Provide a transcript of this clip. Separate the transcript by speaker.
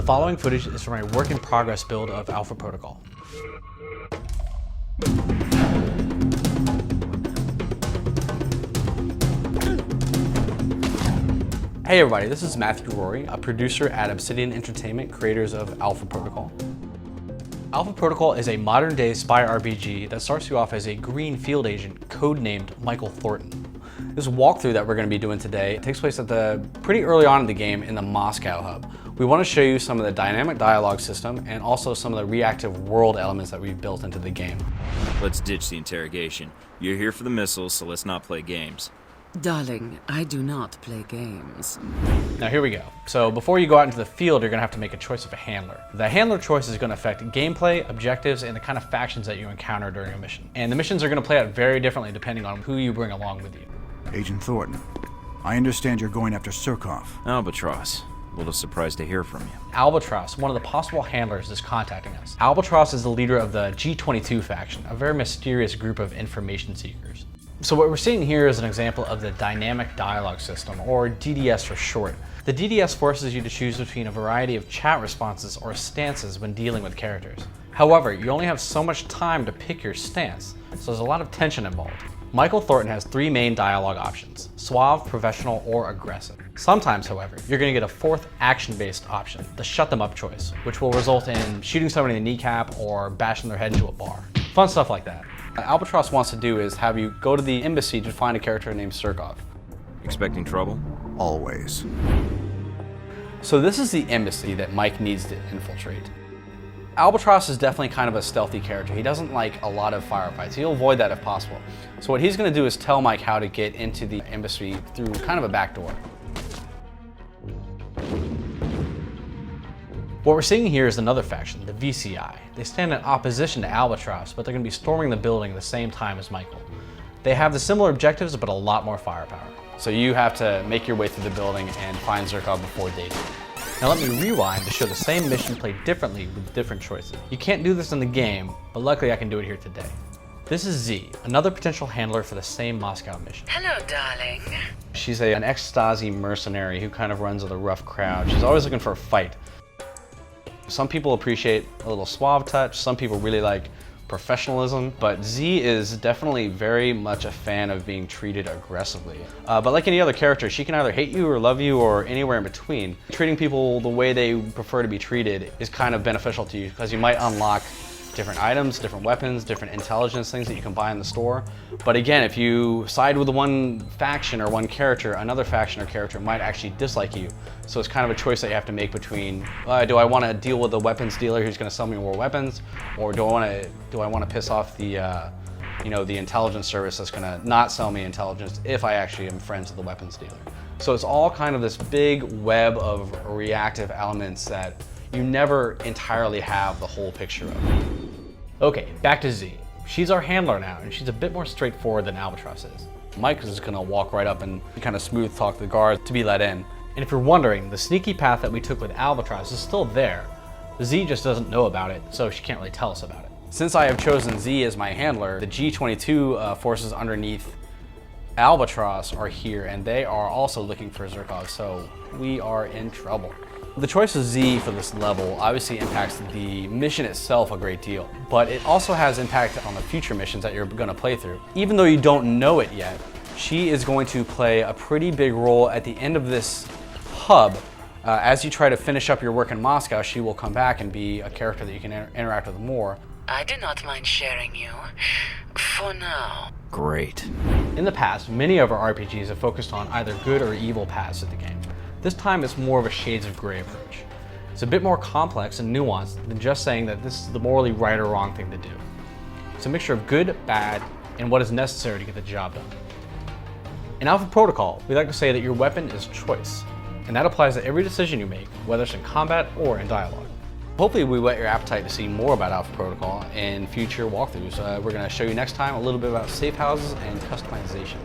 Speaker 1: The following footage is from a work-in-progress build of Alpha Protocol. Hey everybody, this is Matthew Rory, a producer at Obsidian Entertainment, creators of Alpha Protocol. Alpha Protocol is a modern-day spy RPG that starts you off as a green field agent codenamed Michael Thornton. This walkthrough that we're going to be doing today takes place pretty early on in the game in the Moscow hub. We want to show you some of the dynamic dialogue system and also some of the reactive world elements that we've built into the game.
Speaker 2: Let's ditch the interrogation. You're here for the missiles, so let's not play games.
Speaker 3: Darling, I do not play games.
Speaker 1: Now here we go. So before you go out into the field, you're going to have to make a choice of a handler. The handler choice is going to affect gameplay, objectives, and the kind of factions that you encounter during a mission. And the missions are going to play out very differently depending on who you bring along with you.
Speaker 4: Agent Thornton, I understand you're going after Surkov.
Speaker 2: Albatross. A little surprised to hear from you.
Speaker 1: Albatross, one of the possible handlers, is contacting us. Albatross is the leader of the G22 faction, a very mysterious group of information seekers. So what we're seeing here is an example of the dynamic dialogue system, or DDS for short. The DDS forces you to choose between a variety of chat responses or stances when dealing with characters. However, you only have so much time to pick your stance, so there's a lot of tension involved. Michael Thornton has three main dialogue options: suave, professional, or aggressive. Sometimes, however, you're going to get a fourth action-based option, the shut them up choice, which will result in shooting somebody in the kneecap or bashing their head into a bar. Fun stuff like that. What Albatross wants to do is have you go to the embassy to find a character named Surkov.
Speaker 2: Expecting trouble?
Speaker 4: Always.
Speaker 1: So this is the embassy that Mike needs to infiltrate. Albatross is definitely kind of a stealthy character. He doesn't like a lot of firefights. He'll avoid that if possible. So what he's going to do is tell Mike how to get into the embassy through kind of a back door. What we're seeing here is another faction, the VCI. They stand in opposition to Albatross, but they're going to be storming the building at the same time as Michael. They have the similar objectives, but a lot more firepower. So you have to make your way through the building and find Surkov before daylight. Now let me rewind to show the same mission played differently with different choices. You can't do this in the game, but luckily I can do it here today. This is Z, another potential handler for the same Moscow mission.
Speaker 3: Hello, darling.
Speaker 1: She's an ex-Stasi mercenary who kind of runs with a rough crowd. She's always looking for a fight. Some people appreciate a little suave touch, some people really like professionalism, but Z is definitely very much a fan of being treated aggressively. But like any other character, she can either hate you or love you or anywhere in between. Treating people the way they prefer to be treated is kind of beneficial to you because you might unlock different items, different weapons, different intelligence things that you can buy in the store. But again, if you side with one faction or one character, another faction or character might actually dislike you. So it's kind of a choice that you have to make between, do I want to deal with the weapons dealer who's going to sell me more weapons, or do I want to piss off the the intelligence service that's going to not sell me intelligence if I actually am friends with the weapons dealer. So it's all kind of this big web of reactive elements that you never entirely have the whole picture of. Okay, back to Z. She's our handler now, and she's a bit more straightforward than Albatross is. Mike is just gonna walk right up and kind of smooth talk the guards to be let in. And if you're wondering, the sneaky path that we took with Albatross is still there. Z just doesn't know about it, so she can't really tell us about it. Since I have chosen Z as my handler, the G22 forces underneath Albatross are here, and they are also looking for Surkov, so we are in trouble. The choice of Z for this level obviously impacts the mission itself a great deal, but it also has impact on the future missions that you're going to play through. Even though you don't know it yet, she is going to play a pretty big role at the end of this hub. As you try to finish up your work in Moscow, she will come back and be a character that you can interact with more.
Speaker 3: I do not mind sharing you. For now.
Speaker 2: Great.
Speaker 1: In the past, many of our RPGs have focused on either good or evil paths of the game. This time it's more of a shades of gray approach. It's a bit more complex and nuanced than just saying that this is the morally right or wrong thing to do. It's a mixture of good, bad, and what is necessary to get the job done. In Alpha Protocol, we like to say that your weapon is choice, and that applies to every decision you make, whether it's in combat or in dialogue. Hopefully we whet your appetite to see more about Alpha Protocol in future walkthroughs. We're going to show you next time a little bit about safe houses and customization.